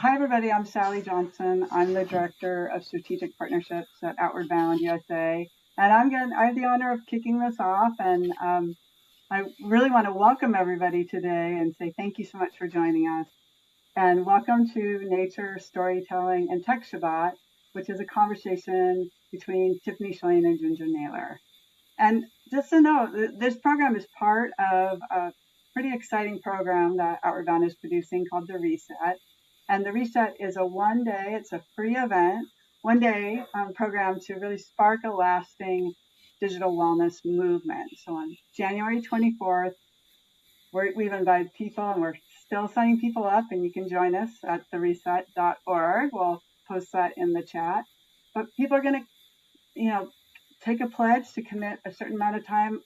Hi, everybody. I'm Sally Johnson. I'm the Director of Strategic Partnerships at Outward Bound USA. And I have the honor of kicking this off. And I really want to welcome everybody today and say thank you so much for joining us. And welcome to Nature, Storytelling, and Tech Shabbat, which is a conversation between Tiffany Shlain and Ginger Naylor. And just to know, this program is part of a pretty exciting program that Outward Bound is producing called The Reset. And The Reset is it's a free event, one-day program to really spark a lasting digital wellness movement. So on January 24th, we've invited people and we're still signing people up, and you can join us at thereset.org. We'll post that in the chat. But people are going to, take a pledge to commit a certain amount of time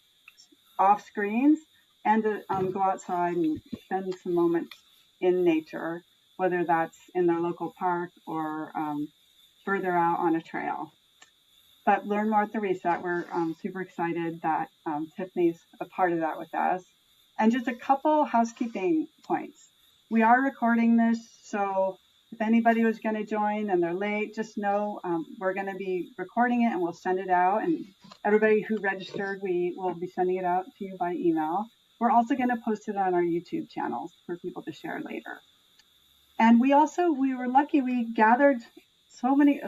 off screens and to go outside and spend some moments in nature, whether that's in their local park or further out on a trail. But learn more at The Reset. We're super excited that Tiffany's a part of that with us. And just a couple housekeeping points. We are recording this, so if anybody was going to join and they're late, just know we're going to be recording it and we'll send it out. And everybody who registered, we will be sending it out to you by email. We're also going to post it on our YouTube channels for people to share later. And we were lucky. We gathered so many.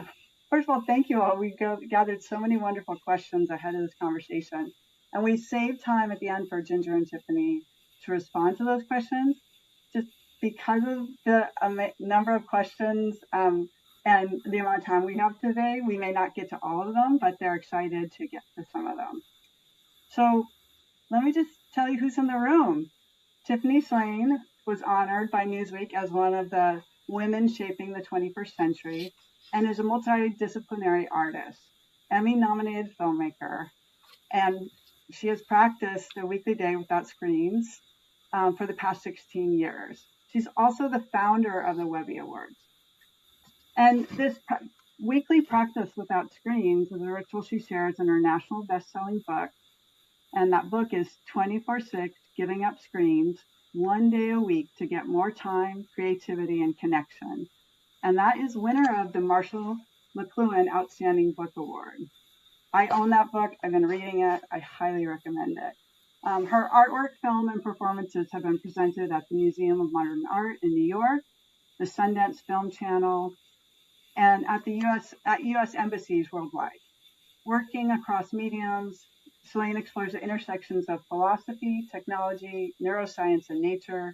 First of all, thank you all. We gathered so many wonderful questions ahead of this conversation. And we saved time at the end for Ginger and Tiffany to respond to those questions. Just because of the number of questions and the amount of time we have today, we may not get to all of them, but they're excited to get to some of them. So let me just tell you who's in the room. Tiffany Shlain was honored by Newsweek as one of the women shaping the 21st century and is a multidisciplinary artist, Emmy-nominated filmmaker, and she has practiced a weekly day without screens for the past 16 years. She's also the founder of the Webby Awards. And this weekly practice without screens is a ritual she shares in her national best-selling book. And that book is 24/6, Giving Up Screens, one day a week to get more time, creativity, and connection. And that is winner of the Marshall McLuhan Outstanding Book Award. I own that book. I've been reading it. I highly recommend it. Her artwork, film, and performances have been presented at the Museum of Modern Art in New York, the Sundance Film Channel, and at U.S. embassies worldwide. Working across mediums, Shlain explores the intersections of philosophy, technology, neuroscience, and nature.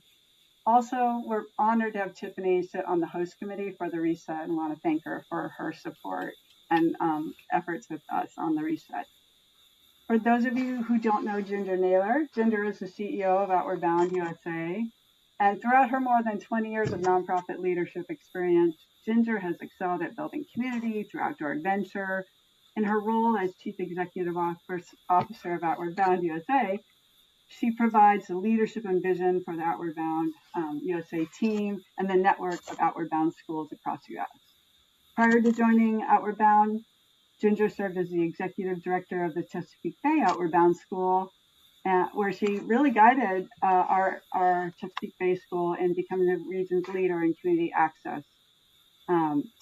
Also, we're honored to have Tiffany sit on the host committee for The Reset and want to thank her for her support and efforts with us on The Reset. For those of you who don't know Ginger Naylor, Ginger is the CEO of Outward Bound USA. And throughout her more than 20 years of nonprofit leadership experience, Ginger has excelled at building community through outdoor adventure. In her role as Chief Executive Officer of Outward Bound USA, she provides the leadership and vision for the Outward Bound USA team and the network of Outward Bound schools across the U.S. Prior to joining Outward Bound, Ginger served as the Executive Director of the Chesapeake Bay Outward Bound School, where she really guided our Chesapeake Bay School in becoming the region's leader in community access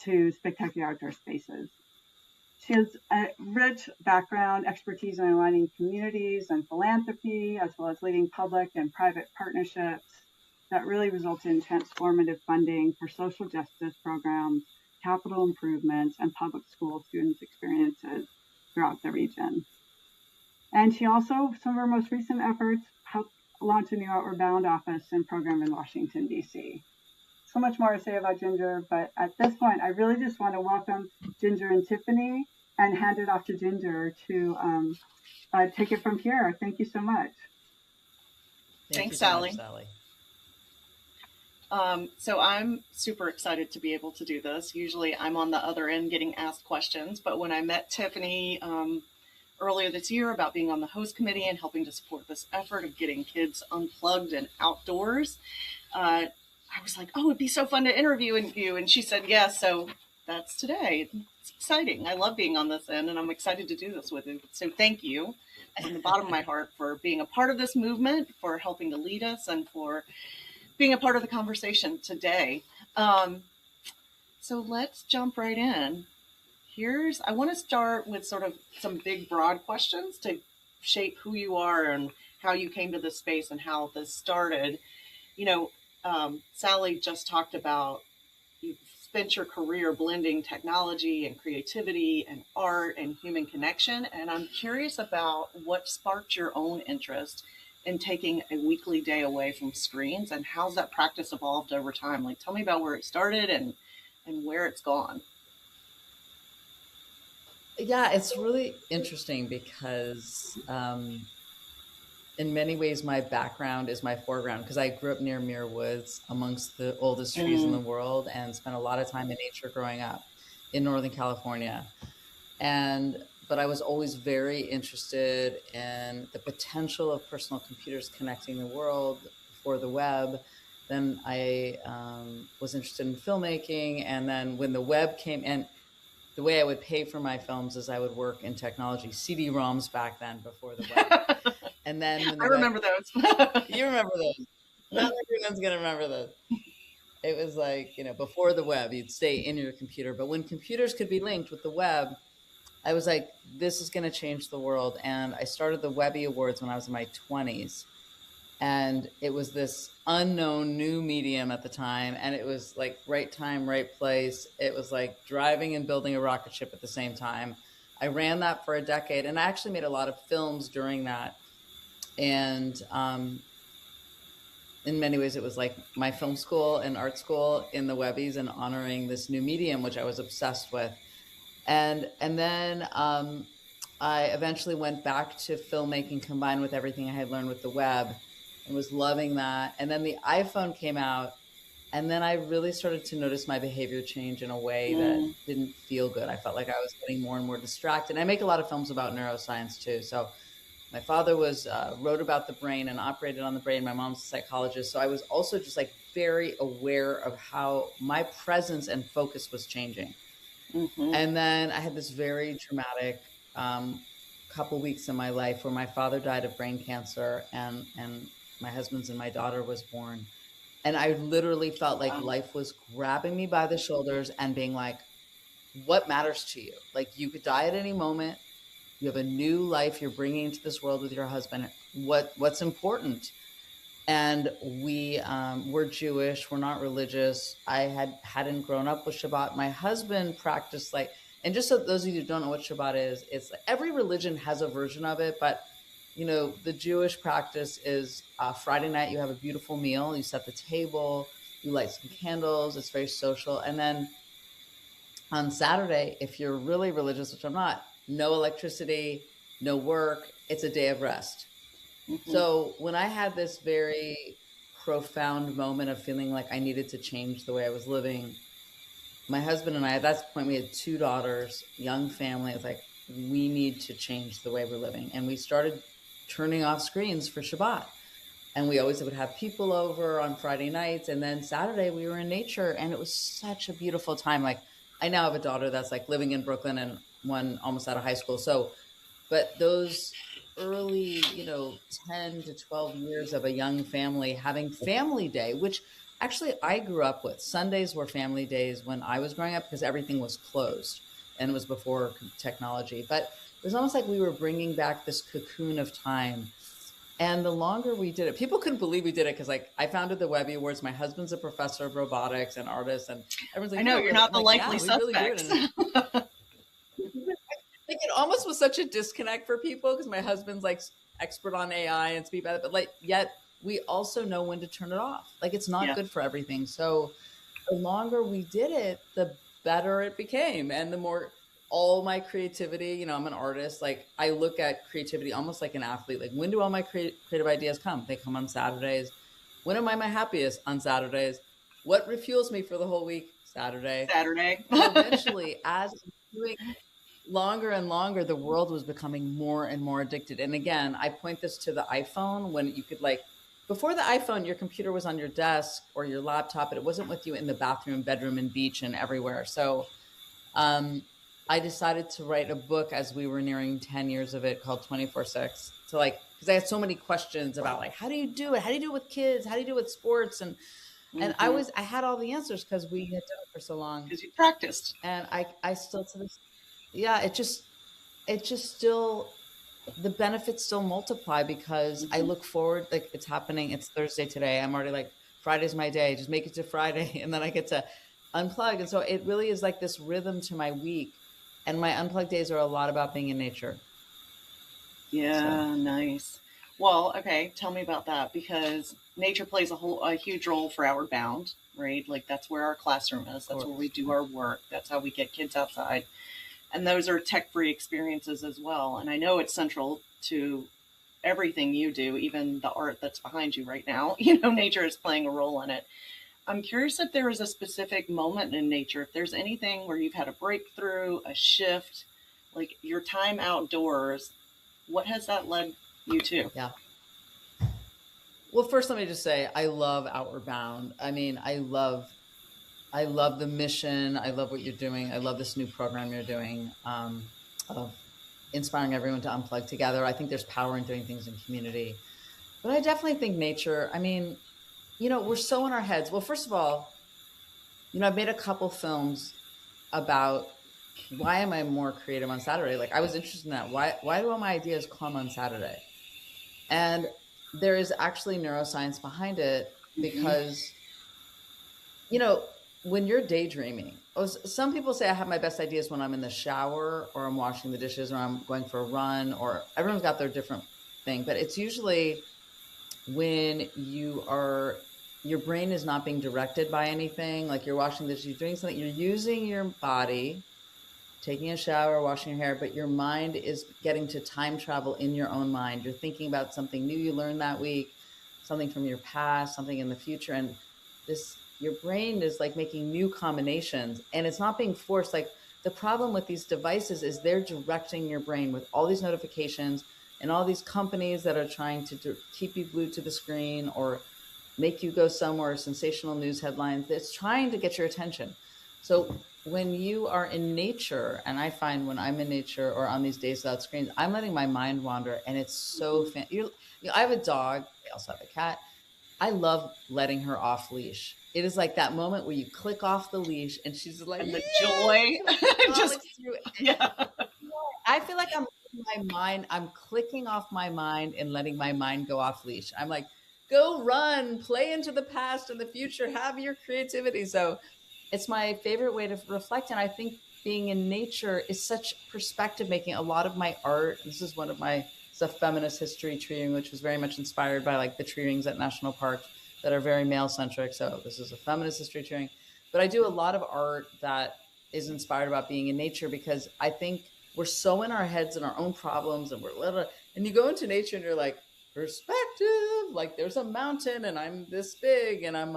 to spectacular outdoor spaces. She has a rich background, expertise in aligning communities and philanthropy, as well as leading public and private partnerships that really result in transformative funding for social justice programs, capital improvements, and public school students' experiences throughout the region. And she also, some of her most recent efforts, helped launch a new Outward Bound office and program in Washington, D.C. So much more to say about Ginger, but at this point, I really just want to welcome Ginger and Tiffany and hand it off to Ginger to take it from here. Thank you so much. Thanks, Sally. So I'm super excited to be able to do this. Usually I'm on the other end getting asked questions, but when I met Tiffany earlier this year about being on the host committee and helping to support this effort of getting kids unplugged and outdoors, I was like, oh, it'd be so fun to interview you. And she said, yes. So that's today. It's exciting. I love being on this end, and I'm excited to do this with you. So thank you from the bottom of my heart for being a part of this movement, for helping to lead us, and for being a part of the conversation today. So let's jump right in. I want to start with sort of some big, broad questions to shape who you are and how you came to this space and how this started. You know, Sally just talked about you've spent your career blending technology and creativity and art and human connection. And I'm curious about what sparked your own interest in taking a weekly day away from screens and how's that practice evolved over time? Like, tell me about where it started and where it's gone. Yeah, it's really interesting because in many ways my background is my foreground because I grew up near Muir Woods amongst the oldest trees in the world and spent a lot of time in nature growing up in Northern California. But I was always very interested in the potential of personal computers connecting the world for the web. Then I was interested in filmmaking. And then when the web came in, the way I would pay for my films is I would work in technology, CD-ROMs back then before the web. And then when I remember those. You remember those. Not everyone's going to remember those. It was like, before the web, you'd stay in your computer. But when computers could be linked with the web, I was like, this is going to change the world. And I started the Webby Awards when I was in my 20s. And it was this unknown new medium at the time. And it was like right time, right place. It was like driving and building a rocket ship at the same time. I ran that for a decade. And I actually made a lot of films during that. And in many ways, it was like my film school and art school in the Webbies and honoring this new medium, which I was obsessed with. And then I eventually went back to filmmaking combined with everything I had learned with the web and was loving that. And then the iPhone came out. And then I really started to notice my behavior change in a way that didn't feel good. I felt like I was getting more and more distracted. I make a lot of films about neuroscience too. So my father wrote about the brain and operated on the brain. My mom's a psychologist. So I was also just like very aware of how my presence and focus was changing. Mm-hmm. And then I had this very dramatic couple weeks in my life where my father died of brain cancer and my husband's and my daughter was born. And I literally felt like life was grabbing me by the shoulders and being like, what matters to you? Like you could die at any moment. You have a new life you're bringing into this world with your husband. What's important? And we're Jewish. We're not religious. I hadn't grown up with Shabbat. My husband practiced and just so those of you who don't know what Shabbat is, it's like every religion has a version of it. But, the Jewish practice is Friday night, you have a beautiful meal. You set the table, you light some candles. It's very social. And then on Saturday, if you're really religious, which I'm not, no electricity, no work. It's a day of rest. Mm-hmm. So when I had this very profound moment of feeling like I needed to change the way I was living, my husband and I, at that point, we had 2 daughters, young family. It's like, we need to change the way we're living. And we started turning off screens for Shabbat. And we always would have people over on Friday nights. And then Saturday we were in nature and it was such a beautiful time. Like I now have a daughter that's like living in Brooklyn and one almost out of high school. So, but those early, 10 to 12 years of a young family having family day, which actually I grew up with. Sundays were family days when I was growing up because everything was closed and it was before technology. But it was almost like we were bringing back this cocoon of time. And the longer we did it, people couldn't believe we did it because I founded the Webby Awards. My husband's a professor of robotics and artist. And everyone's like, I know, you're not the likely suspects. Really it almost was such a disconnect for people because my husband's like expert on AI and speak about it, but yet we also know when to turn it off. Like it's not good for everything. So the longer we did it, the better it became. And the more all my creativity, I'm an artist. Like I look at creativity almost like an athlete. Like when do all my creative ideas come? They come on Saturdays. When am I my happiest? On Saturdays. What refuels me for the whole week? Saturday. Eventually, as doing longer and longer, the world was becoming more and more addicted. And again, I point this to the iPhone when you could before the iPhone, your computer was on your desk or your laptop, but it wasn't with you in the bathroom, bedroom, and beach and everywhere. So I decided to write a book as we were nearing 10 years of it called 24/6 to because I had so many questions about how do you do it? How do you do it with kids? How do you do it with sports? And And Mm-hmm. I had all the answers because we had done it for so long. Because you practiced. And I still to this, yeah, it just still, the benefits still multiply because I Mm-hmm. look forward, like it's happening. It's Thursday today. I'm already like, Friday's my day. Just make it to Friday. And then I get to unplug. And so it really is like this rhythm to my week. And my unplugged days are a lot about being in nature. So, Yeah, nice. Well, okay, tell me about that because nature plays a huge role for Outward Bound, right? Like that's where our classroom is. of That's where we course. do our work. That's how we get kids outside. And those are tech-free experiences as well. And I know it's central to everything you do, even the art that's behind you right now. You know, nature is playing a role in it. I'm curious if there is a specific moment in nature, if there's anything where you've had a breakthrough, a shift, like your time outdoors, what has that led you to? Yeah. Well, first, let me just say, I love Outward Bound. I mean, I love the mission. I love what you're doing. I love this new program you're doing, of inspiring everyone to unplug together. I think there's power in doing things in community. But I definitely think nature, I mean, we're so in our heads. Well, first of all, I've made a couple films about why am I more creative on Saturday? Like I was interested in that. Why do all my ideas come on Saturday? And there is actually neuroscience behind it Mm-hmm. because, when you're daydreaming, some people say I have my best ideas when I'm in the shower or I'm washing the dishes or I'm going for a run, or everyone's got their different thing, but it's usually when your brain is not being directed by anything, like you're washing the dishes, you're doing something, you're using your body, taking a shower, washing your hair, but your mind is getting to time travel in your own mind. You're thinking about something new you learned that week, something from your past, something in the future. And your brain is like making new combinations and it's not being forced. Like the problem with these devices is they're directing your brain with all these notifications and all these companies that are trying to keep you glued to the screen or make you go somewhere, sensational news headlines. It's trying to get your attention. So when you are in nature, and I find when I'm in nature or on these days without screens, I'm letting my mind wander, and it's so Mm-hmm. I have a dog. I also have a cat. I love letting her off leash. It is like that moment where you click off the leash, and she's just like, And the joy, "Yay!" Like just, frolics through. yeah. I feel like I'm letting my mind. I'm clicking off my mind and letting my mind go off leash. I'm like, go run, play into the past and the future, have your creativity. So it's my favorite way to reflect. And I think being in nature is such perspective making. A lot of my art, this is one of my stuff, feminist history tree ring, which was very much inspired by like the tree rings at national parks that are very male centric. So this is a feminist history tree ring. But I do a lot of art that is inspired about being in nature because I think we're so in our heads and our own problems and we're little, and you go into nature and you're like, perspective, like there's a mountain and I'm this big and I'm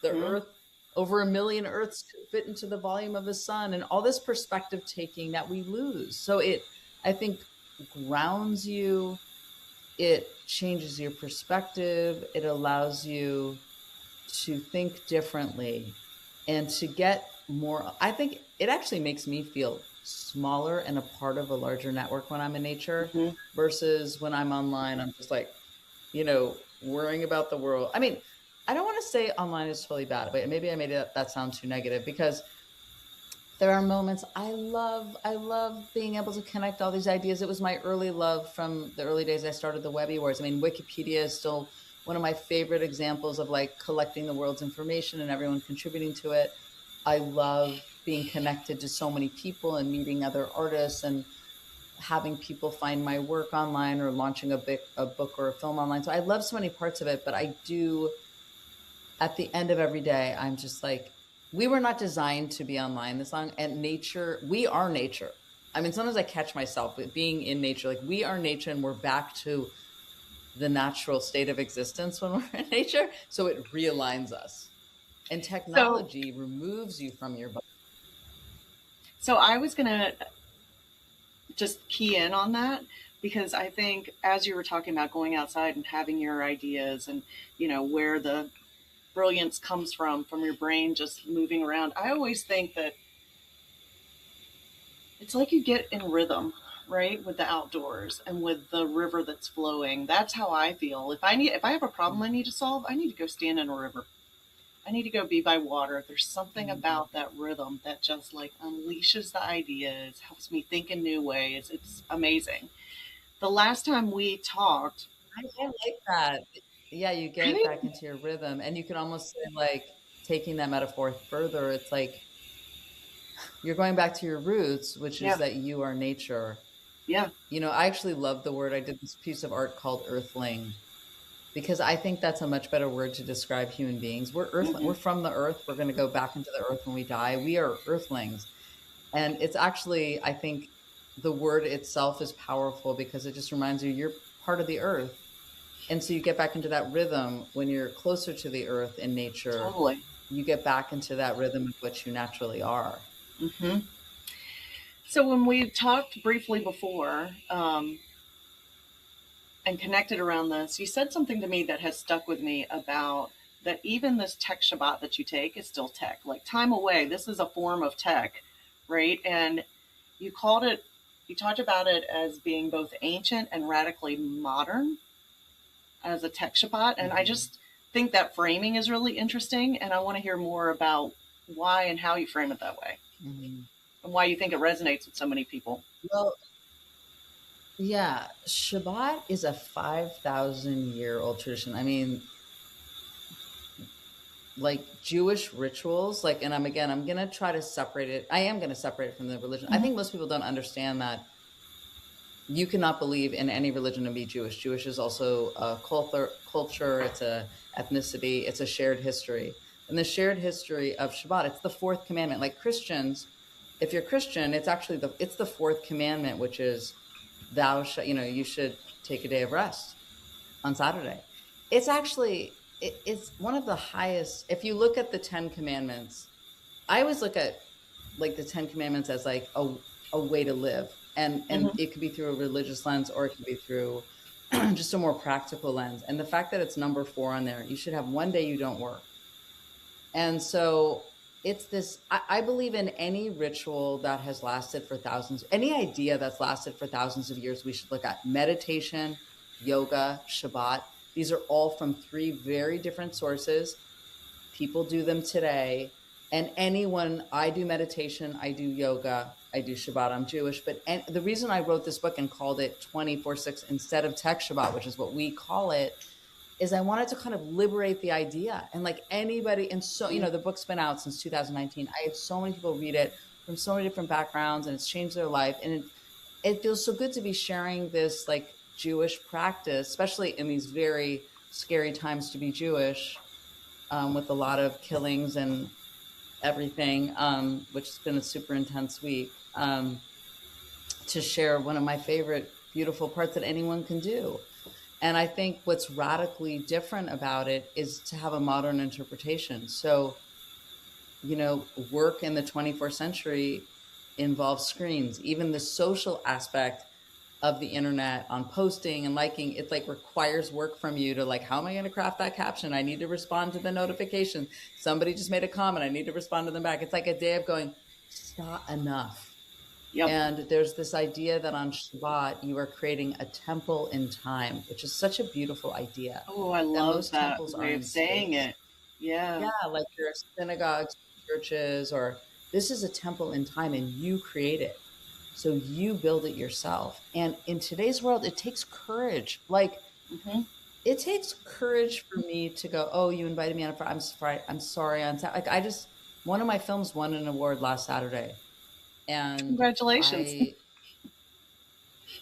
the Mm-hmm. earth, over a million earths fit into the volume of the sun, and all this perspective taking that we lose. So I think, grounds you, it changes your perspective, it allows you to think differently and to get more. I think it actually makes me feel smaller and a part of a larger network when I'm in nature Mm-hmm. versus when I'm online. I'm just like, worrying about the world. I mean, I don't want to say online is totally bad, but maybe I made that sound too negative because there are moments I love being able to connect all these ideas. It was my early love from the early days I started the Webby Wars. I mean, Wikipedia is still one of my favorite examples of like collecting the world's information and everyone contributing to it. I love being connected to so many people and meeting other artists and having people find my work online or launching a book or a film online. So I love so many parts of it, but I do, at the end of every day, I'm just like, we were not designed to be online this long. And nature, we are nature. I mean, sometimes I catch myself with being in nature, like we are nature and we're back to the natural state of existence when we're in nature. So it realigns us. And So, technology removes you from your body. so I was gonna just key in on that because I think as you were talking about going outside and having your ideas and where the brilliance comes from your brain just moving around, I always think that it's like you get in rhythm, right, with the outdoors and with the river that's flowing. That's how I feel. If I have a problem I need to solve, I need to go stand in a river. I need to go be by water. There's something about that rhythm that just like unleashes the ideas, helps me think in new ways. It's amazing. The last time we talked, I like that. Yeah, you get right? back into your rhythm, and you can almost say, like, taking that metaphor further, it's like you're going back to your roots, which is Yeah, that you are nature. yeah. You know, I actually love the word. I did this piece of art called earthling because I think that's a much better word to describe human beings. We're earthling. Hmm. We're from the earth. We're going to go back into the earth when we die. We are earthlings. And it's actually, I think the word itself is powerful because it just reminds you you're part of the earth. And so you get back into that rhythm when you're closer to the earth in nature. Totally. You get back into that rhythm of what you naturally are. Hmm. So when we talked briefly before, and connected around this, you said something to me that has stuck with me about that even this tech Shabbat that you take is still tech. Like time away, this is a form of tech, right? And you called it, you talked about it as being both ancient and radically modern as a tech Shabbat. And I Mm-hmm. just think that framing is really interesting. And I want to hear more about why and how you frame it that way Mm-hmm. and why you think it resonates with so many people. Well, yeah, Shabbat is a 5,000-year-old tradition. I mean, like Jewish rituals, like, and I'm going to try to separate it. I am going to separate it from the religion. I Mm-hmm. think most people don't understand that you cannot believe in any religion and be Jewish. Jewish is also a culture, it's a ethnicity, it's a shared history. And the shared history of Shabbat, it's the fourth commandment. Like Christians, if you're Christian, it's actually it's the fourth commandment, which is you should take a day of rest on Saturday. It's actually it's one of the highest. If you look at the 10 commandments, I always look at like the 10 commandments as like a way to live, and Mm-hmm. it could be through a religious lens or it could be through just a more practical lens. And the fact that it's number 4 on there, you should have one day you don't work. And so it's this, I believe in any ritual that has lasted for thousands, any idea that's lasted for thousands of years, we should look at meditation, yoga, Shabbat. These are all from 3 very different sources. People do them today. And anyone, I do meditation, I do yoga, I do Shabbat, I'm Jewish. And the reason I wrote this book and called it 24/6 instead of Tech Shabbat, which is what we call it, is I wanted to kind of liberate the idea. And like anybody, and so, the book's been out since 2019. I had so many people read it from so many different backgrounds and it's changed their life. And it feels so good to be sharing this like Jewish practice, especially in these very scary times to be Jewish, with a lot of killings and everything, which has been a super intense week, to share one of my favorite beautiful parts that anyone can do. And I think what's radically different about it is to have a modern interpretation. So, work in the 24th century involves screens. Even the social aspect of the internet on posting and liking, it like requires work from you to like, how am I going to craft that caption? I need to respond to the notification. Somebody just made a comment. I need to respond to them back. It's like a day of going, it's not enough. Yep. And there's this idea that on Shabbat, you are creating a temple in time, which is such a beautiful idea. Oh, I And love most that temples are way in of saying space. it. Yeah. Yeah, like your synagogues, churches, or this is a temple in time and you create it. So you build it yourself. And in today's world, it takes courage. Like Mm-hmm. it takes courage for me to go, oh, you invited me on a Friday. I'm sorry. Like one of my films won an award last Saturday. And Congratulations. I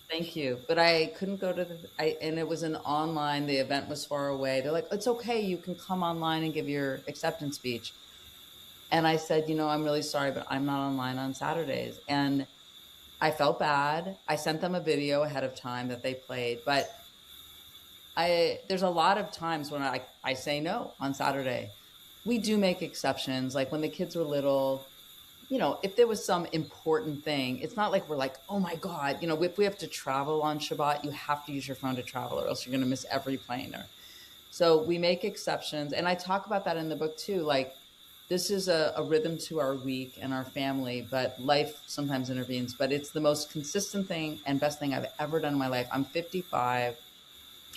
thank you. But I couldn't go to and it was an online, the event was far away. They're like, it's okay. You can come online and give your acceptance speech. And I said, I'm really sorry, but I'm not online on Saturdays. And I felt bad. I sent them a video ahead of time that they played, but there's a lot of times when I say no on Saturday. We do make exceptions. Like when the kids were little, if there was some important thing, it's not like we're like, oh my God, if we have to travel on Shabbat, you have to use your phone to travel or else you're going to miss every plane. So we make exceptions. And I talk about that in the book too. Like this is a rhythm to our week and our family, but life sometimes intervenes. But it's the most consistent thing and best thing I've ever done in my life. I'm 55,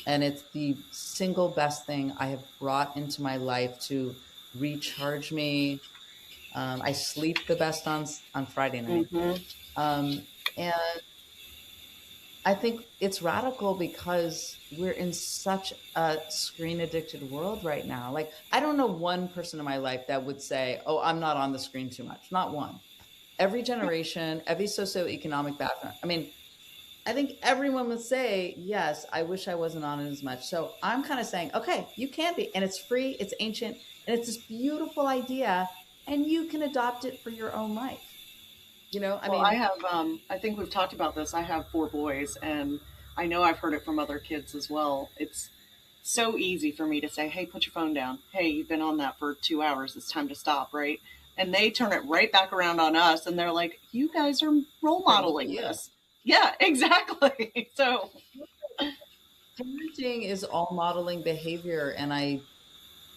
and it's the single best thing I have brought into my life to recharge me. I sleep the best on Friday night. And I think it's radical because we're in such a screen addicted world right now. Like, I don't know one person in my life that would say, oh, I'm not on the screen too much. Not one. Every generation, every socioeconomic background. I mean, I think everyone would say, yes, I wish I wasn't on it as much. So I'm kind of saying, okay, you can be. And it's free, it's ancient, and it's this beautiful idea. And you can adopt it for your own life. I have, I think we've talked about this. I have 4 boys, and I know I've heard it from other kids as well. It's so easy for me to say, hey, put your phone down. Hey, you've been on that for 2 hours. It's time to stop, right? And they turn it right back around on us, and they're like, you guys are role modeling this. Yeah, exactly. So parenting is all modeling behavior. And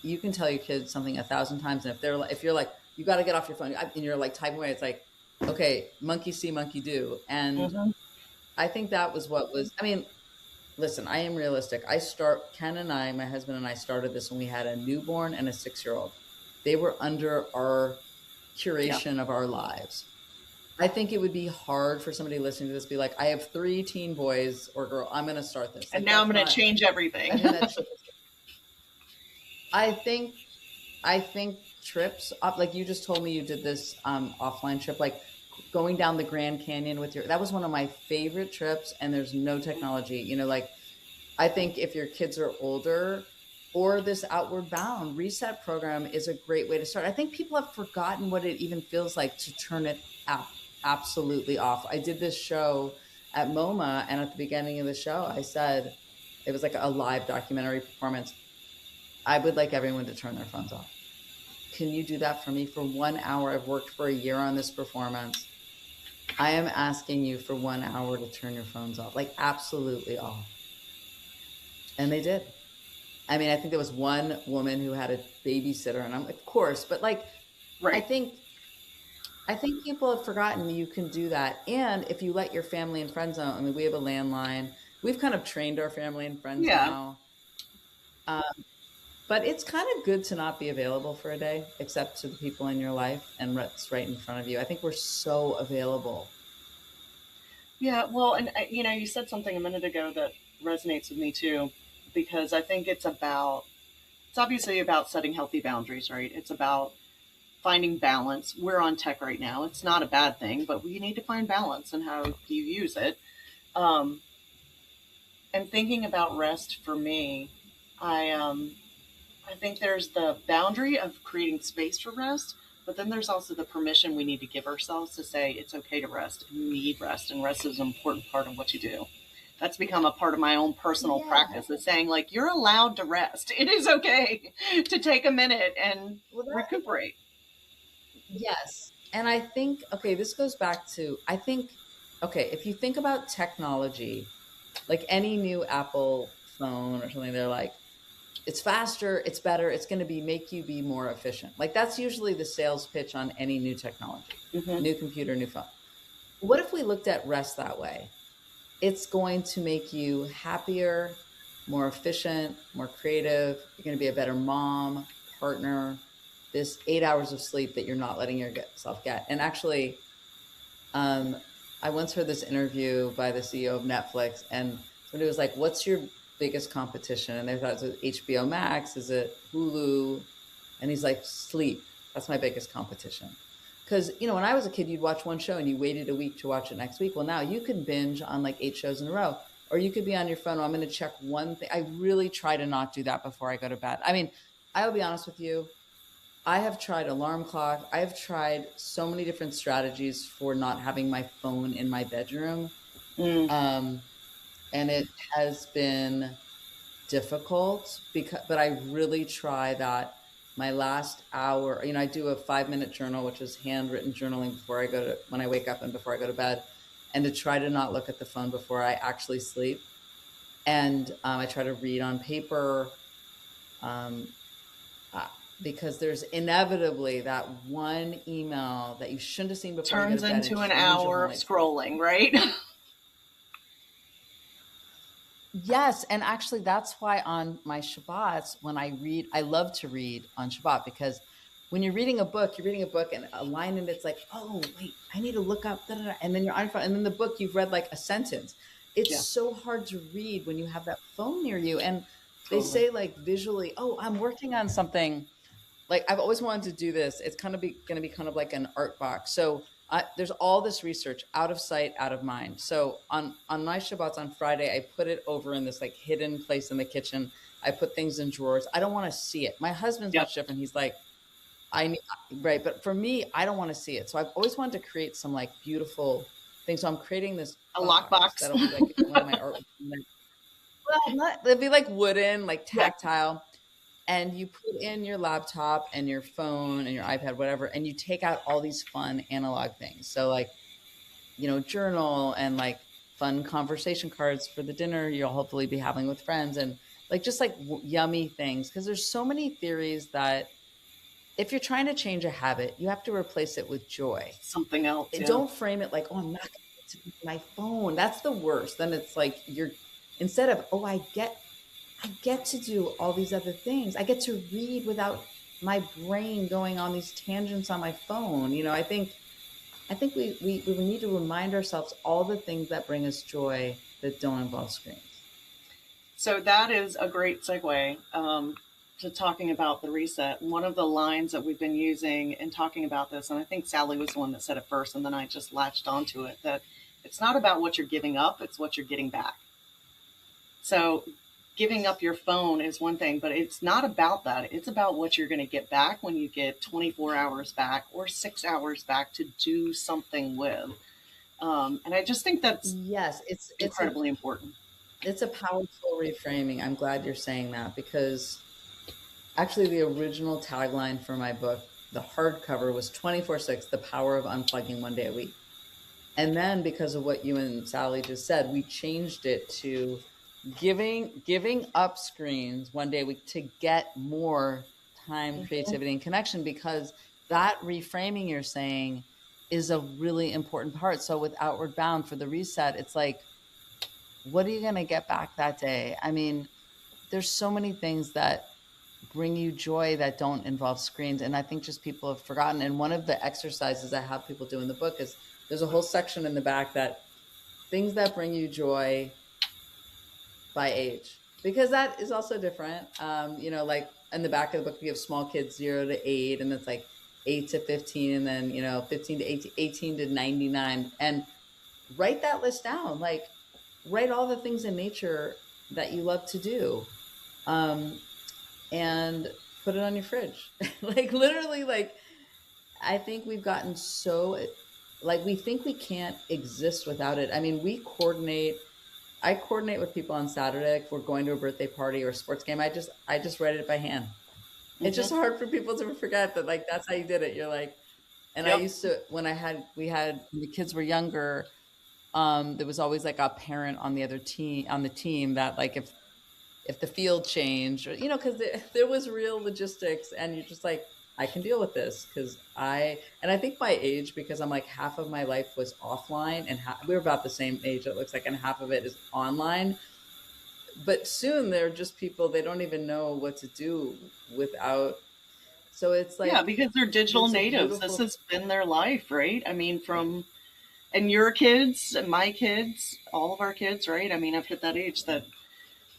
you can tell your kids something 1,000 times. And if you're like, you got to get off your phone, and you're like typing away, it's like, okay, monkey see, monkey do. And I think that was listen, I am realistic. Ken and I, my husband and I, started this when we had a newborn and a 6-year-old. They were under our curation of our lives. I think it would be hard for somebody listening to this to be like, I have 3 teen boys or girl, I'm going to start this. And now I'm going to change everything. I think trips, like you just told me you did this offline trip, like going down the Grand Canyon that was one of my favorite trips, and there's no technology, like I think if your kids are older, or this Outward Bound reset program is a great way to start. I think people have forgotten what it even feels like to turn it absolutely off. I did this show at MoMA, and at the beginning of the show, I said, it was like a live documentary performance, I would like everyone to turn their phones off. Can you do that for me for 1 hour? I've worked for a year on this performance. I am asking you for 1 hour to turn your phones off, like absolutely off. And they did. I mean, I think there was one woman who had a babysitter, and I'm, of course, but like, right. I think people have forgotten you can do that. And if you let your family and friends know, I mean, we have a landline. We've kind of trained our family and friends now. But it's kind of good to not be available for a day, except to the people in your life and what's right in front of you. I think we're so available. Yeah, well, and you said something a minute ago that resonates with me too, because I think it's obviously about setting healthy boundaries, right? It's about finding balance. We're on tech right now. It's not a bad thing, but we need to find balance in how you use it. And thinking about rest for me, I think there's the boundary of creating space for rest, but then there's also the permission we need to give ourselves to say it's okay to rest. You need rest, and rest is an important part of what you do. That's become a part of my own personal practice, is saying, like, you're allowed to rest. It is okay to take a minute and recuperate. Yes. And I think, this goes back to, if you think about technology, like any new Apple phone or something, they're like, it's faster, it's better, it's going to make you be more efficient. Like that's usually the sales pitch on any new technology, new computer, new phone. What if we looked at rest that way? It's going to make you happier, more efficient, more creative. You're going to be a better mom, partner, this 8 hours of sleep that you're not letting yourself get. And actually, I once heard this interview by the CEO of Netflix, and somebody was like, what's your biggest competition? And they thought, is it HBO Max? Is it Hulu? And he's like, sleep. That's my biggest competition. Because, when I was a kid, you'd watch one show and you waited a week to watch it next week. Well, now you can binge on like 8 shows in a row, or you could be on your phone. I'm going to check one thing. I really try to not do that before I go to bed. I mean, I will be honest with you. I have tried alarm clock. I have tried so many different strategies for not having my phone in my bedroom. And it has been difficult but I really try that my last hour, I do a 5-minute journal, which is handwritten journaling when I wake up and before I go to bed, and to try to not look at the phone before I actually sleep. And I try to read on paper, because there's inevitably that one email that you shouldn't have seen before. Turns into an hour of scrolling, right? Yes, and actually that's why on my Shabbats, when I read, I love to read on Shabbat, because when you're reading a book, and a line in it's like, oh wait, I need to look up, da, da, da, and then you're on your phone, and then the book you've read like a sentence. It's Yeah, so hard to read when you have that phone near you. And they totally. say like visually, oh, I'm working on something. Like I've always wanted to do this. It's kind of going to be kind of like an art box. So there's all this research, out of sight, out of mind. So on my Shabbats on Friday, I put it over in this like hidden place in the kitchen. I put things in drawers. I don't want to see it. My husband's Yep. much different. He's like, I need, right. But for me, I don't want to see it. So I've always wanted to create some like beautiful things. So I'm creating this A box lockbox. that'll be like one of my art. Well, it'll be like wooden, like Yeah. tactile, and you put in your laptop and your phone and your iPad, whatever, and you take out all these fun analog things. So like, journal, and like fun conversation cards for the dinner you'll hopefully be having with friends, and like just like yummy things. Because there's so many theories that if you're trying to change a habit, you have to replace it with joy. Something else. Yeah. Don't frame it like, oh, I'm not going to get to my phone. That's the worst. Then it's like instead of, oh, I get to do all these other things. I get to read without my brain going on these tangents on my phone. I think we need to remind ourselves all the things that bring us joy that don't involve screens. So that is a great segue to talking about the reset. One of the lines that we've been using in talking about this, and I think Sally was the one that said it first, and then I just latched onto it, that it's not about what you're giving up, it's what you're getting back. So giving up your phone is one thing, but it's not about that. It's about what you're going to get back when you get 24 hours back or 6 hours back to do something with. And I just think that's It's incredibly important. It's a powerful reframing. I'm glad you're saying that, because actually the original tagline for my book, the hardcover, was 24/6, the power of unplugging one day a week. And then because of what you and Sally just said, we changed it to giving up screens one day a week to get more time, creativity, and connection, because that reframing you're saying is a really important part. So with Outward Bound, for the reset, it's like, what are you going to get back that day? I mean, there's so many things that bring you joy that don't involve screens. And I think just people have forgotten. And one of the exercises I have people do in the book is there's a whole section in the back that things that bring you joy by age, because that is also different. Like in the back of the book, we have small kids 0 to 8, and it's like 8 to 15, and then, 15 to 18, 18 to 99. And write that list down. Like, write all the things in nature that you love to do, and put it on your fridge. Like, literally, like, I think we've gotten so, like, we think we can't exist without it. I mean, I coordinate with people on Saturday if we're going to a birthday party or a sports game. I just write it by hand. Mm-hmm. It's just hard for people to forget that, like, that's how you did it. You're like, and I used to, when the kids were younger, there was always like a parent on the team that, like, if the field changed, or, because there was real logistics, and you're just like, I can deal with this, and I think my age, because I'm like, half of my life was offline, and we're about the same age, it looks like, and half of it is online. But soon they're just people, they don't even know what to do without. So it's like, yeah, because they're digital natives. This has been their life, right? I mean, and your kids and my kids, all of our kids, right? I mean, I've hit that age that,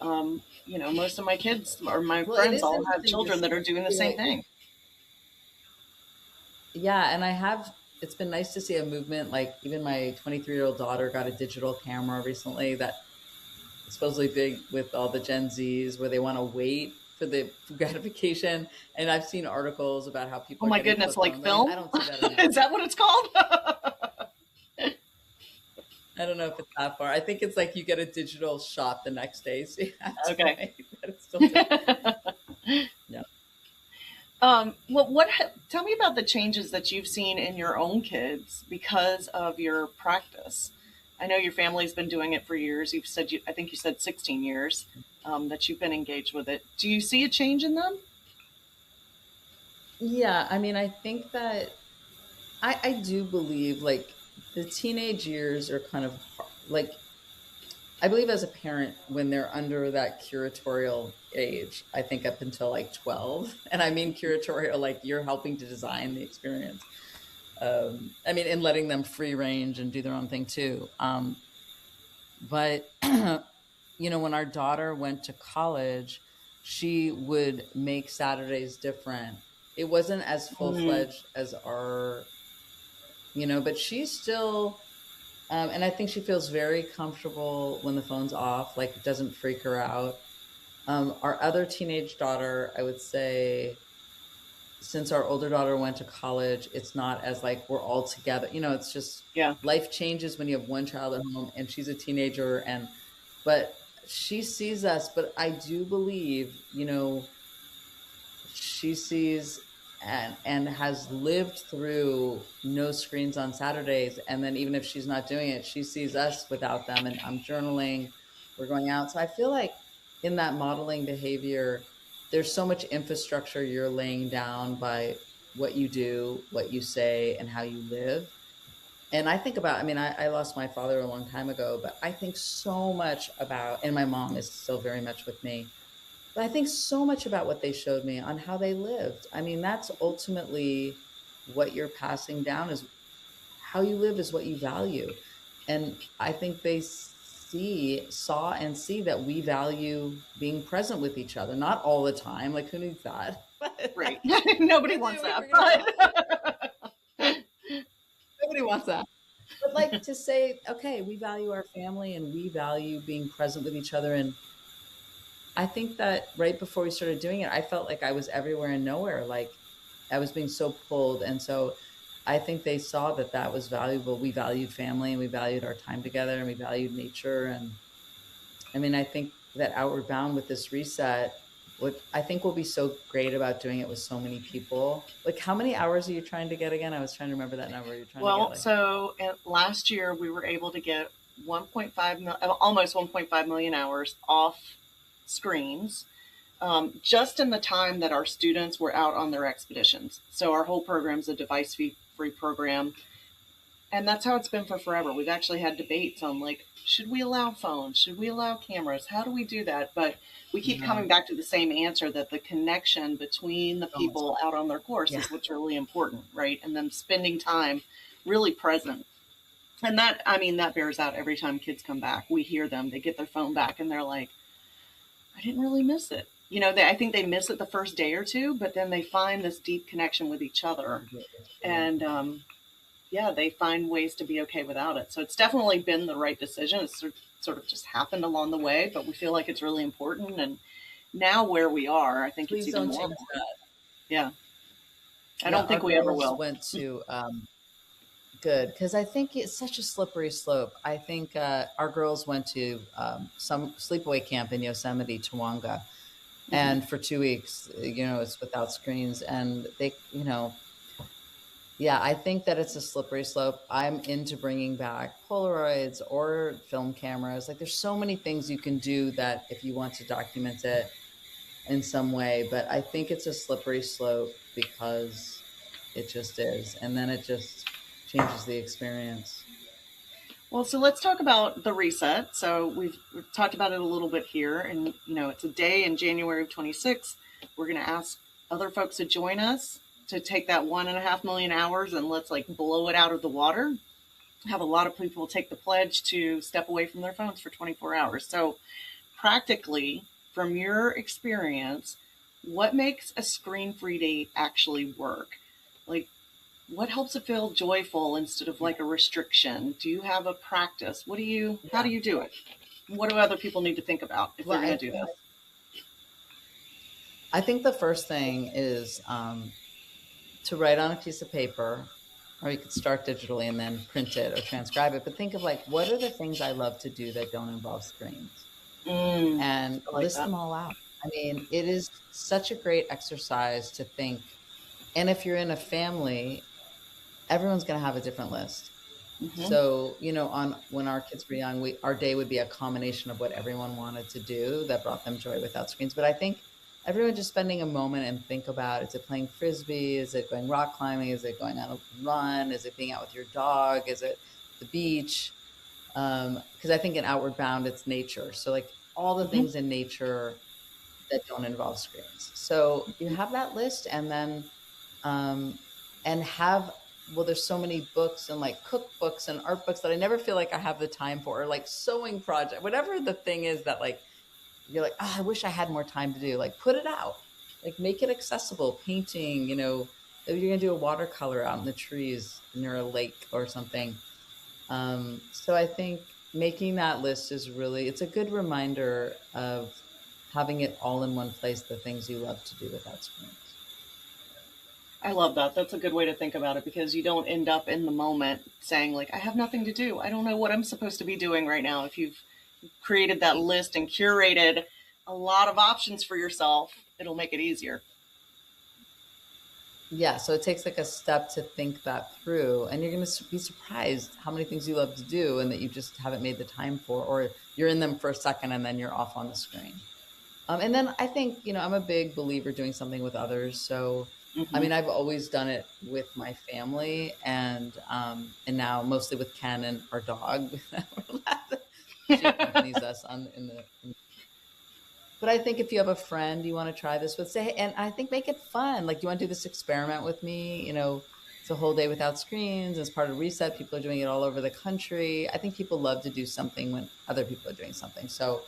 most of my kids or my friends all have children that are doing the same thing. Yeah, and it's been nice to see a movement. Like, even my 23-year-old daughter got a digital camera recently that is supposedly big with all the Gen Zs, where they want to wait for the gratification. And I've seen articles about how people. Oh my goodness, like film? I don't see that anymore. Is that what it's called? I don't know if it's that far. I think it's like you get a digital shot the next day, so you have to okay. wait, but it's still yeah. Well, tell me about the changes that you've seen in your own kids because of your practice. I know your family's been doing it for years. I think you said 16 years that you've been engaged with it. Do you see a change in them? Yeah, I mean, I think that I do believe, like, the teenage years are kind of hard, like, I believe as a parent, when they're under that curatorial age, I think up until like 12, and I mean curatorial, like you're helping to design the experience. I mean, and letting them free range and do their own thing too. But when our daughter went to college, she would make Saturdays different. It wasn't as full-fledged as our, but she's still, and I think she feels very comfortable when the phone's off, like it doesn't freak her out. Our other teenage daughter, I would say, since our older daughter went to college, it's not as like we're all together. It's just life changes when you have one child at home and she's a teenager, but she sees us. But I do believe, she sees and has lived through no screens on Saturdays. And then even if she's not doing it, she sees us without them, and I'm journaling, we're going out. So I feel like in that modeling behavior, there's so much infrastructure you're laying down by what you do, what you say, and how you live. And I think about, I lost my father a long time ago, but I think so much about, and my mom is still very much with me, but I think so much about what they showed me on how they lived. That's ultimately what you're passing down, is how you live is what you value. And I think they saw and see that we value being present with each other, not all the time. Like, who needs that? Right. Nobody wants that. Nobody wants that. But like to say, okay, we value our family and we value being present with each other. And I think that right before we started doing it, I felt like I was everywhere and nowhere. Like I was being so pulled. And so I think they saw that that was valuable. We valued family and we valued our time together and we valued nature. And I think that Outward Bound with this reset, what I think will be so great about doing it with so many people. Like, how many hours are you trying to get again? I was trying to remember that number. You're trying to get so last year we were able to get 1.5 million, almost 1.5 million hours off screens, just in the time that our students were out on their expeditions. So our whole program is a device-free program. And that's how it's been for forever. We've actually had debates on, like, should we allow phones? Should we allow cameras? How do we do that? But we keep coming back to the same answer, that the connection between the people out on their course is what's really important, right? And then spending time really present. And that bears out every time kids come back. We hear them, they get their phone back and they're like, I didn't really miss it. I think they miss it the first day or two, but then they find this deep connection with each other. And, they find ways to be okay without it. So it's definitely been the right decision. It's sort of just happened along the way, but we feel like it's really important. And now where we are, I think it's even more important. Yeah. I don't think we ever will. Went to good, because I think it's such a slippery slope. I think our girls went to some sleepaway camp in Yosemite, Tawanga, and for 2 weeks, it's without screens, and they, I think that it's a slippery slope. I'm into bringing back Polaroids or film cameras. Like, there's so many things you can do that if you want to document it in some way, but I think it's a slippery slope because it just is. And then it just changes the experience. Well, so let's talk about the reset. So we've talked about it a little bit here, and it's a day in January of 26. We're going to ask other folks to join us to take that 1.5 million hours and let's blow it out of the water. Have a lot of people take the pledge to step away from their phones for 24 hours. So practically, from your experience, what makes a screen-free day actually work? Like, what helps it feel joyful instead of like a restriction? Do you have a practice? How do you do it? What do other people need to think about if they're going to do this? I think the first thing is to write on a piece of paper, or you could start digitally and then print it or transcribe it. But think of what are the things I love to do that don't involve screens? And list them all out. It is such a great exercise to think. And if you're in a family, everyone's going to have a different list. So, when our kids were young, our day would be a combination of what everyone wanted to do that brought them joy without screens. But I think everyone just spending a moment and think about, is it playing Frisbee? Is it going rock climbing? Is it going on a run? Is it being out with your dog? Is it the beach? Because I think in Outward Bound, it's nature. So like all the things in nature that don't involve screens. So you have that list, and then and have, well, there's so many books and like cookbooks and art books that I never feel like I have the time for, or like sewing project, whatever the thing is that like you're like, oh, I wish I had more time to do. Like put it out, like make it accessible. Painting, you know, if you're gonna do a watercolor out in the trees near a lake or something. So I think making that list is really, it's a good reminder of having it all in one place, the things you love to do without screens. I love that. That's a good way to think about it, because you don't end up in the moment saying like, I have nothing to do. I don't know what I'm supposed to be doing right now. If you've created that list and curated a lot of options for yourself, it'll make it easier. Yeah, so it takes like a step to think that through, and you're going to be surprised how many things you love to do and that you just haven't made the time for, or you're in them for a second and then you're off on the screen. And then I think, you know, I'm a big believer doing something with others. So, I mean, I've always done it with my family, and now mostly with Ken and our dog. She accompanies us but I think if you have a friend you want to try this with, say, and I think make it fun. Like, do you want to do this experiment with me? You know, it's a whole day without screens. As part of Reset, people are doing it all over the country. I think people love to do something when other people are doing something. So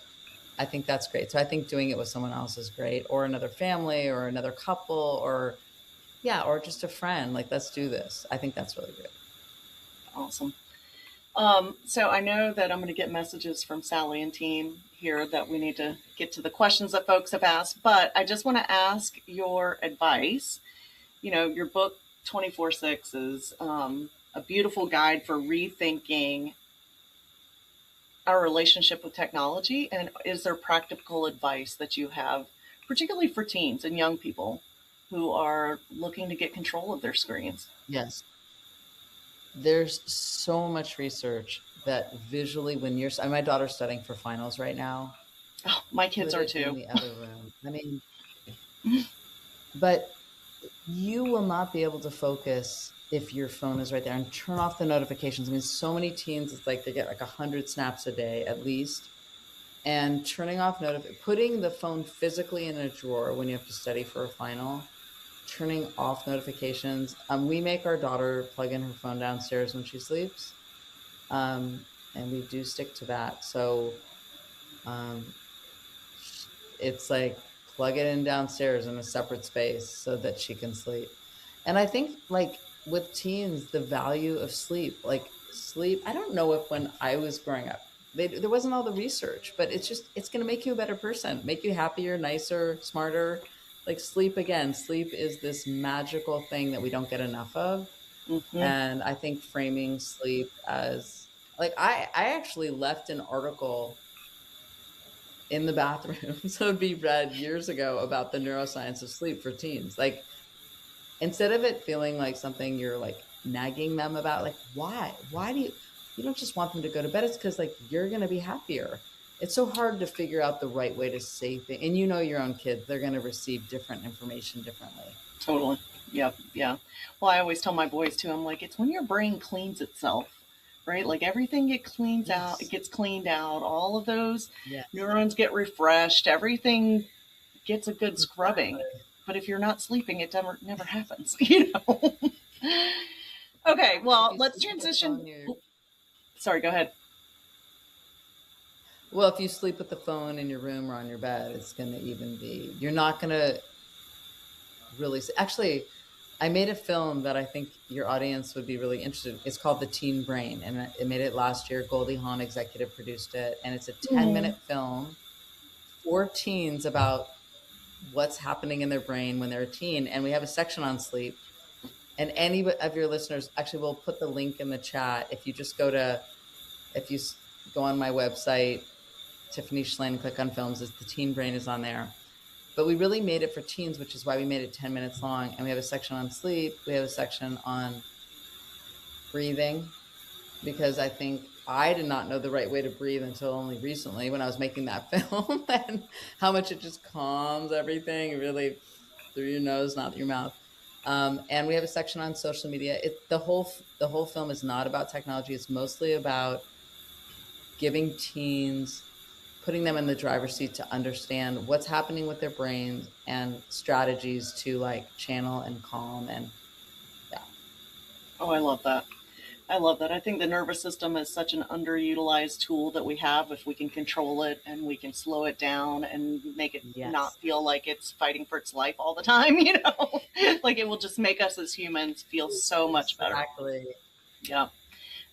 I think that's great. So I think doing it with someone else is great, or another family or another couple, or just a friend. Like, let's do this. I think that's really good. Awesome. So I know that I'm going to get messages from Sally and team here that we need to get to the questions that folks have asked, but I just want to ask your advice. You know, your book 24/6 is a beautiful guide for rethinking our relationship with technology. And is there practical advice that you have, particularly for teens and young people who are looking to get control of their screens? Yes. There's so much research that visually, when you're, my daughter's studying for finals right now. Oh, my kids are too. In the other room. I mean, but you will not be able to focus if your phone is right there, and turn off the notifications. I mean, so many teens, it's like they get like 100 snaps a day at least. And turning off putting the phone physically in a drawer when you have to study for a final, turning off notifications. We make our daughter plug in her phone downstairs when she sleeps. And we do stick to that. So it's like plug it in downstairs in a separate space so that she can sleep. And I think like with teens, the value of sleep, I don't know if when I was growing up, there wasn't all the research, but it's going to make you a better person, make you happier, nicer, smarter. Like sleep, again, sleep is this magical thing that we don't get enough of. And I think framing sleep as like, I actually left an article in the bathroom, so it'd be read years ago, about the neuroscience of sleep for teens. Like, instead of it feeling like something you're like nagging them about, like, why do you don't just want them to go to bed? It's because like you're going to be happier. It's so hard to figure out the right way to say things. And you know your own kids, they're going to receive different information differently. Totally. Yeah. Well, I always tell my boys too, I'm like, it's when your brain cleans itself, right? Like everything it cleans out, it gets cleaned out. All of those neurons get refreshed. Everything gets a good scrubbing. But if you're not sleeping, it never happens, you know? Okay, well, let's transition. Sorry, go ahead. Well, if you sleep with the phone in your room or on your bed, it's going to you're not going to really, actually, I made a film that I think your audience would be really interested in. It's called The Teen Brain, and I made it last year. Goldie Hawn executive produced it, and it's a 10-minute film for teens about what's happening in their brain when they're a teen. And we have a section on sleep. And any of your listeners, actually, we'll put the link in the chat. If you go on my website, Tiffany Shlain, click on films, The Teen Brain is on there. But we really made it for teens, which is why we made it 10 minutes long. And we have a section on sleep. We have a section on breathing, because I think I did not know the right way to breathe until only recently when I was making that film, and how much it just calms everything really through your nose, not your mouth. And we have a section on social media. The whole film is not about technology. It's mostly about giving teens, putting them in the driver's seat to understand what's happening with their brains and strategies to like channel and calm. And yeah. Oh, I love that. I love that. I think the nervous system is such an underutilized tool that we have if we can control it and we can slow it down and make it not Yes. feel like it's fighting for its life all the time, you know? Like it will just make us as humans feel so much better. Exactly. Yeah.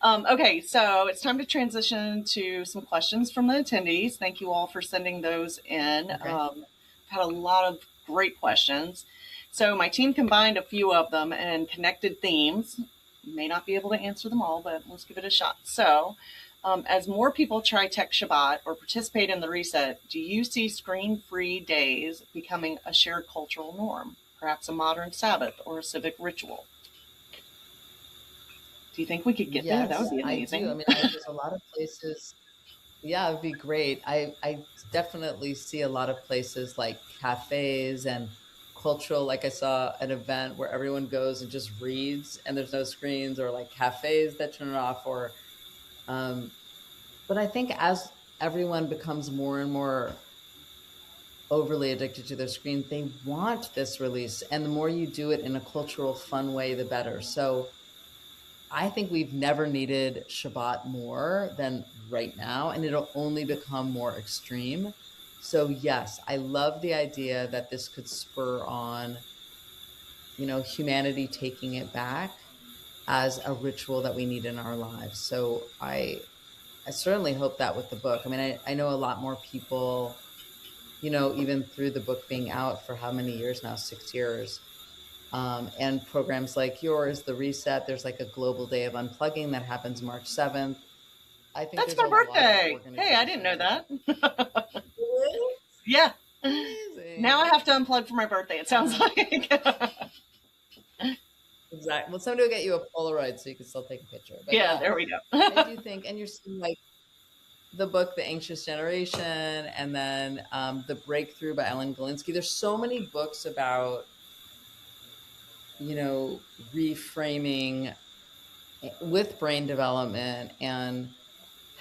Okay, so it's time to transition to some questions from the attendees. Thank you all for sending those in. Okay. I've had a lot of great questions. So my team combined a few of them and connected themes. May not be able to answer them all, but let's give it a shot. So as more people try Tech Shabbat or participate in the reset, do you see screen-free days becoming a shared cultural norm, perhaps a modern Sabbath or a civic ritual? Do you think we could get there? That would be amazing. I do. I mean, there's a lot of places. Yeah, it'd be great. I definitely see a lot of places like cafes and cultural, like I saw an event where everyone goes and just reads and there's no screens, or like cafes that turn it off, or but I think as everyone becomes more and more overly addicted to their screen, they want this release. And the more you do it in a cultural, fun way, the better. So I think we've never needed Shabbat more than right now, and it'll only become more extreme. So yes, I love the idea that this could spur on, you know, humanity taking it back as a ritual that we need in our lives. So I certainly hope that with the book. I mean, I know a lot more people, you know, even through the book being out for how many years now, 6 years. And programs like yours, the Reset, there's like a global day of unplugging that happens March 7th. I think that's my birthday. Hey, I didn't know that. Really? Yeah. Amazing. Now I have to unplug for my birthday, it sounds like. Exactly. Well, somebody will get you a Polaroid so you can still take a picture. But yeah, there we go. I do think, and you're seeing like the book, The Anxious Generation, and then The Breakthrough by Ellen Galinsky. There's so many books about, you know, reframing with brain development and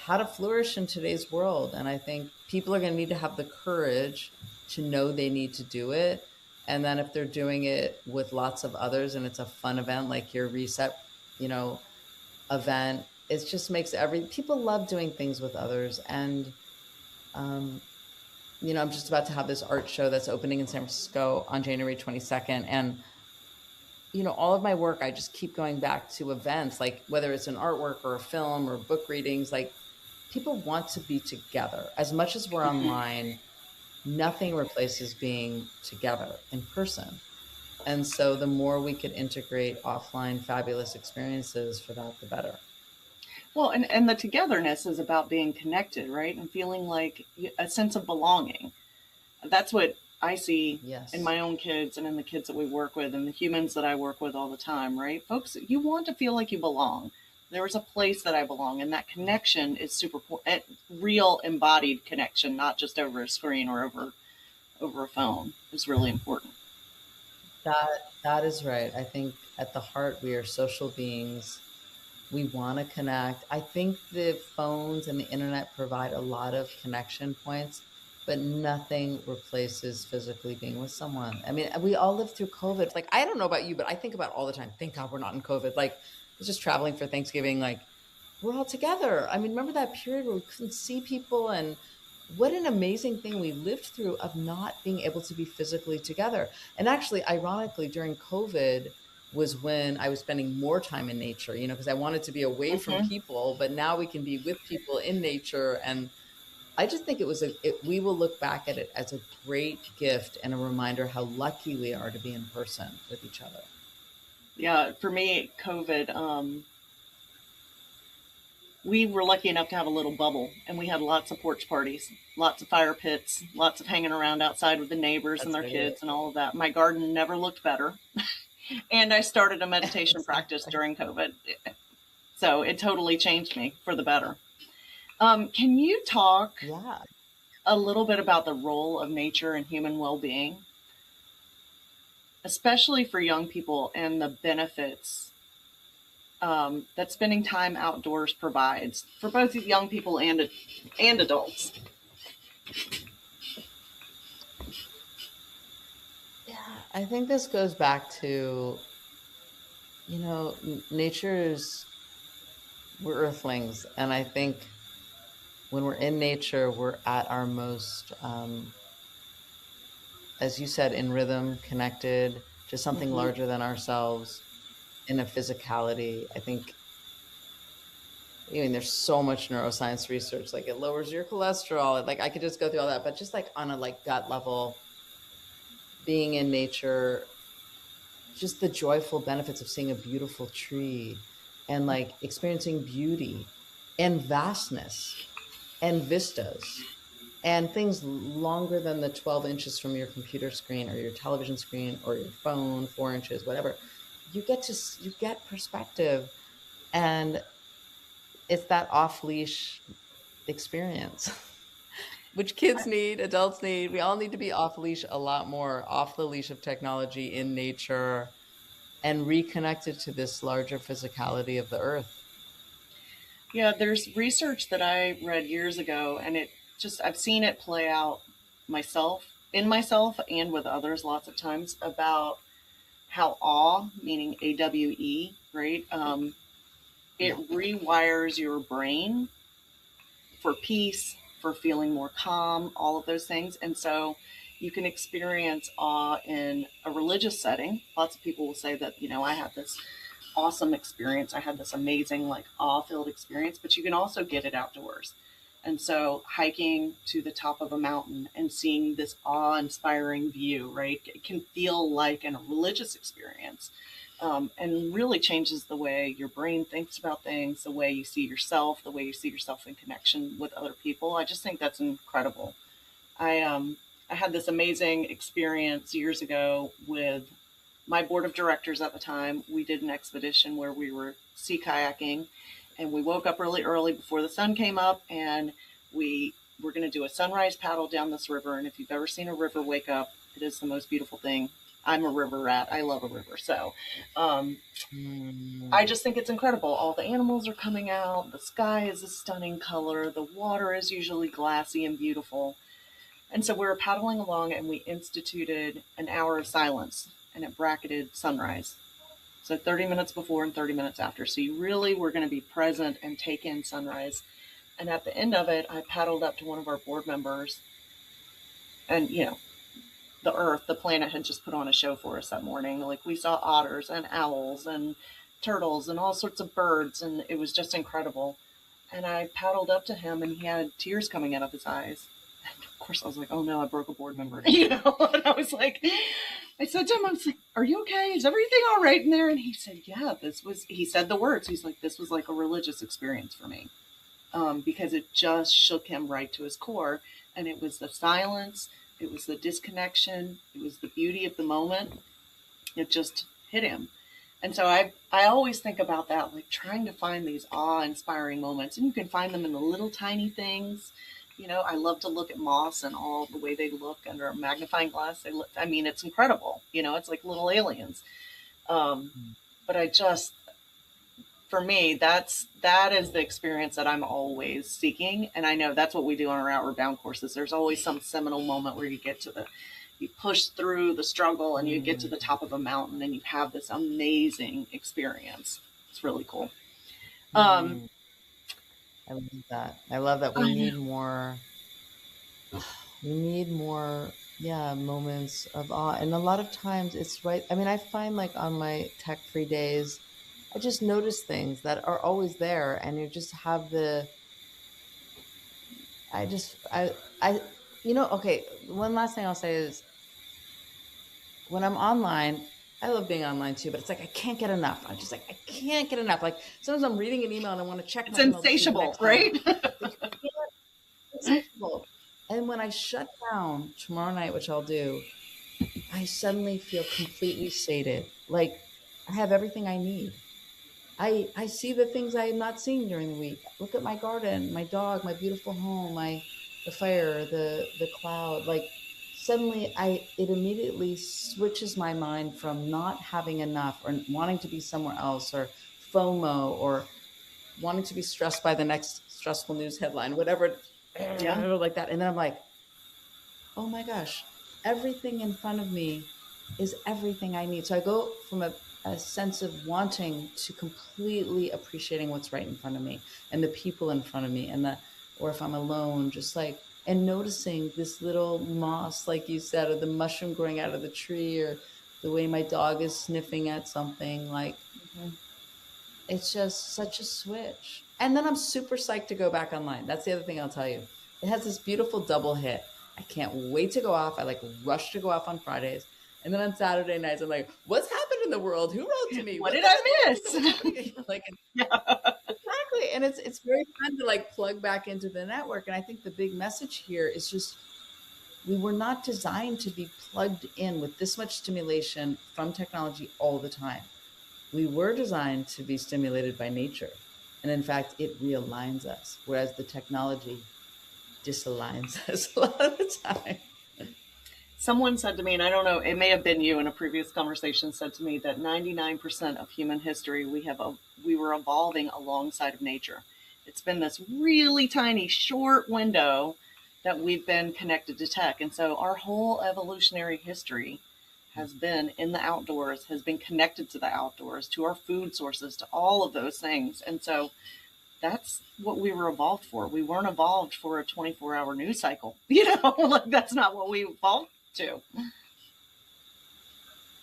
how to flourish in today's world. And I think people are going to need to have the courage to know they need to do it. And then if they're doing it with lots of others and it's a fun event like your Reset, you know, event, it just makes people love doing things with others. And, you know, I'm just about to have this art show that's opening in San Francisco on January 22nd. And, you know, all of my work, I just keep going back to events, like whether it's an artwork or a film or book readings, like people want to be together. As much as we're online, nothing replaces being together in person. And so the more we could integrate offline fabulous experiences for that, the better. Well, and the togetherness is about being connected, right? And feeling like a sense of belonging. That's what I see in my own kids and in the kids that we work with and the humans that I work with all the time, right? Folks, you want to feel like you belong. There is a place that I belong, and that connection is super important. Real embodied connection, not just over a screen or over a phone, is really important. That is right. I think at the heart, we are social beings. We want to connect. I think the phones and the internet provide a lot of connection points, but nothing replaces physically being with someone. I mean, we all lived through COVID. Like, I don't know about you, but I think about all the time, thank God we're not in COVID. Like, I was just traveling for Thanksgiving, like, we're all together. I mean, remember that period where we couldn't see people, and what an amazing thing we lived through of not being able to be physically together. And actually, ironically, during COVID was when I was spending more time in nature, you know, because I wanted to be away from people, but now we can be with people in nature. And I just think we will look back at it as a great gift and a reminder how lucky we are to be in person with each other. Yeah, for me, COVID, we were lucky enough to have a little bubble, and we had lots of porch parties, lots of fire pits, lots of hanging around outside with the neighbors and their kids and all of that. My garden never looked better. And I started a meditation practice during COVID. So it totally changed me for the better. Can you talk a little bit about the role of nature and human well-being, especially for young people, and the benefits that spending time outdoors provides for both young people and adults. Yeah, I think this goes back to, we're earthlings. And I think when we're in nature, we're at our most, as you said, in rhythm, connected to something larger than ourselves, in a physicality. I think, there's so much neuroscience research, like it lowers your cholesterol. Like I could just go through all that, but just like on a gut level, being in nature, just the joyful benefits of seeing a beautiful tree and like experiencing beauty and vastness and vistas and things longer than the 12 inches from your computer screen or your television screen or your phone, 4 inches, whatever. You get perspective, and it's that off-leash experience, which kids need, adults need. We all need to be off-leash a lot more, off the leash of technology, in nature, and reconnected to this larger physicality of the earth. Yeah, there's research that I read years ago, and I've seen it play out in myself and with others lots of times, about how awe, meaning AWE, right? It rewires your brain for peace, for feeling more calm, all of those things. And so you can experience awe in a religious setting. Lots of people will say that, I had this awesome experience. I had this amazing, like, awe-filled experience, but you can also get it outdoors. And so hiking to the top of a mountain and seeing this awe-inspiring view, right, it can feel like a religious experience, and really changes the way your brain thinks about things, the way you see yourself, the way you see yourself in connection with other people. I just think that's incredible. I had this amazing experience years ago with my board of directors at the time. We did an expedition where we were sea kayaking, and we woke up really early before the sun came up, and we were going to do a sunrise paddle down this river. And if you've ever seen a river wake up, it is the most beautiful thing. I'm a river rat. I love a river. So I just think it's incredible. All the animals are coming out. The sky is a stunning color. The water is usually glassy and beautiful. And so we were paddling along, and we instituted an hour of silence, and it bracketed sunrise. So 30 minutes before and 30 minutes after. So you really were going to be present and take in sunrise. And at the end of it, I paddled up to one of our board members, and, the earth, the planet had just put on a show for us that morning. Like, we saw otters and owls and turtles and all sorts of birds, and it was just incredible. And I paddled up to him, and he had tears coming out of his eyes. And of course, I was like, oh no, I broke a board member, And I was like, I said to him, I was like, are you okay? Is everything all right in there? And he said, yeah, he said the words. He's like, this was like a religious experience for me, because it just shook him right to his core. And it was the silence. It was the disconnection. It was the beauty of the moment. It just hit him. And so I always think about that, like trying to find these awe-inspiring moments. And you can find them in the little tiny things. I love to look at moths and all the way they look under a magnifying glass. It's incredible. It's like little aliens. But for me, that is the experience that I'm always seeking. And I know that's what we do on our Outward Bound courses. There's always some seminal moment where you push through the struggle, and you get to the top of a mountain, and you have this amazing experience. It's really cool. I love that. We need more. Moments of awe. And a lot of times it's right. I find, like, on my tech-free days, I just notice things that are always there, and you just have okay, one last thing I'll say is, when I'm online, I love being online too, but it's like I can't get enough. I'm just like, I can't get enough. Like, sometimes I'm reading an email and I want to check my email. It's insatiable, right? It's insatiable. And when I shut down tomorrow night, which I'll do, I suddenly feel completely sated. Like, I have everything I need. I see the things I am not seeing during the week. Look at my garden, my dog, my beautiful home, the fire, the cloud. Like, suddenly it immediately switches my mind from not having enough or wanting to be somewhere else or FOMO or wanting to be stressed by the next stressful news headline, whatever, like that. And then I'm like, oh my gosh, everything in front of me is everything I need. So I go from a sense of wanting to completely appreciating what's right in front of me and the people in front of me or if I'm alone, just like, and noticing this little moss, like you said, or the mushroom growing out of the tree, or the way my dog is sniffing at something, like, it's just such a switch. And then I'm super psyched to go back online. That's the other thing I'll tell you. It has this beautiful double hit. I can't wait to go off. I like rush to go off on Fridays. And then on Saturday nights, I'm like, what's happened in the world? Who wrote to me? What did I miss? Like, exactly. And it's very fun to like plug back into the network. And I think the big message here is just, we were not designed to be plugged in with this much stimulation from technology all the time. We were designed to be stimulated by nature. And in fact, it realigns us, whereas the technology disaligns us a lot of the time. Someone said to me, and I don't know, it may have been you in a previous conversation, said to me that 99% of human history, we were evolving alongside of nature. It's been this really tiny, short window that we've been connected to tech. And so our whole evolutionary history has been in the outdoors, has been connected to the outdoors, to our food sources, to all of those things. And so that's what we were evolved for. We weren't evolved for a 24-hour news cycle. Like that's not what we evolved to.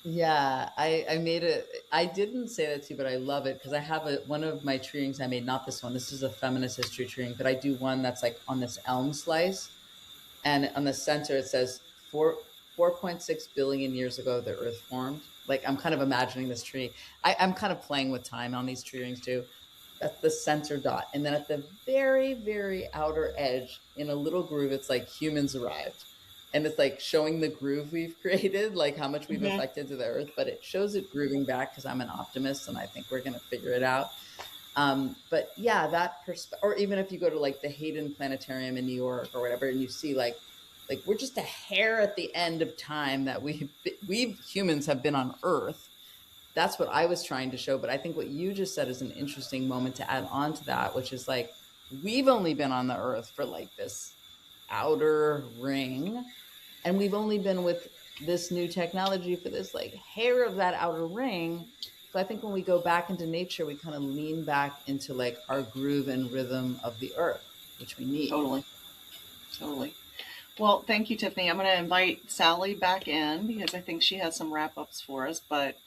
Yeah, I made it. I didn't say that to you, but I love it because I have one of my tree rings I made, not this one. This is a feminist history tree ring, but I do one that's like on this elm slice. And on the center, it says 4.6 billion years ago, the earth formed. Like, I'm kind of imagining this tree. I'm kind of playing with time on these tree rings too. That's the center dot. And then at the very, very outer edge, in a little groove, it's like humans arrived. And it's like showing the groove we've created, like how much we've affected to the earth, but it shows it grooving back because I'm an optimist and I think we're going to figure it out. But yeah, that or even if you go to like the Hayden Planetarium in New York or whatever, and you see like we're just a hair at the end of time that we humans have been on Earth. That's what I was trying to show. But I think what you just said is an interesting moment to add on to that, which is like, we've only been on the Earth for like this outer ring, and we've only been with this new technology for this like hair of that outer ring. So I think when we go back into nature, we kind of lean back into like our groove and rhythm of the earth, which we need. Totally. Well, thank you, Tiffany. I'm going to invite Sally back in because I think she has some wrap-ups for us, but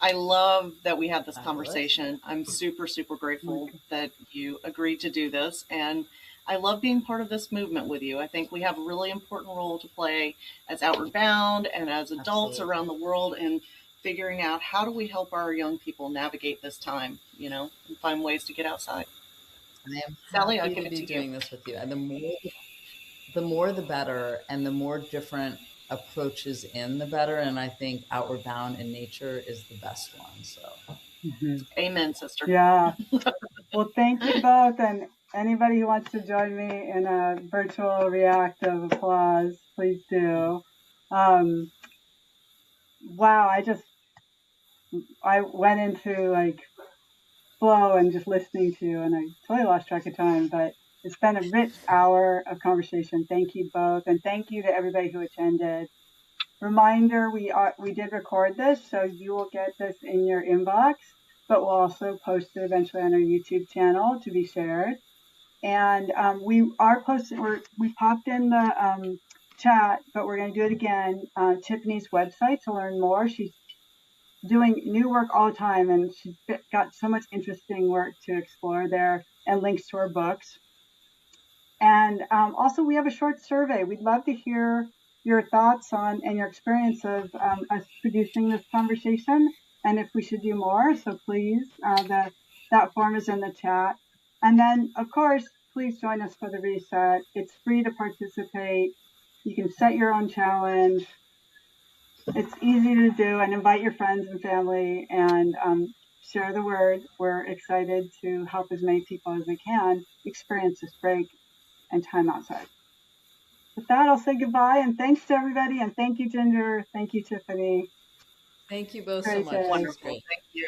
I love that we had this conversation. I'm super, super grateful that you agreed to do this, and I love being part of this movement with you. I think we have a really important role to play as Outward Bound and as adults around the world in figuring out how do we help our young people navigate this time, and find ways to get outside. I am Sally, happy I'll give to it be to doing you. this with you. And the more the better, and the more different approaches in, the better. And I think Outward Bound in nature is the best one. So, Amen, sister. Yeah. Well, thank you both. And anybody who wants to join me in a virtual reactive applause, please do. Wow, I went into like flow and just listening to you, and I totally lost track of time, but it's been a rich hour of conversation. Thank you both, and thank you to everybody who attended. Reminder, we did record this, so you will get this in your inbox, but we'll also post it eventually on our YouTube channel to be shared. And we are posting, we popped in the chat, but we're going to do it again. Tiffany's website to learn more. She's doing new work all the time, and she's got so much interesting work to explore there, and links to her books. And also, we have a short survey. We'd love to hear your thoughts on and your experience of us producing this conversation, and if we should do more. So please, that form is in the chat. And then, of course, please join us for the reset. It's free to participate. You can set your own challenge. It's easy to do, and invite your friends and family and share the word. We're excited to help as many people as we can experience this break and time outside. With that, I'll say goodbye, and thanks to everybody, and thank you, Ginger. Thank you, Tiffany. thank you both Great so much. Wonderful. Thank you.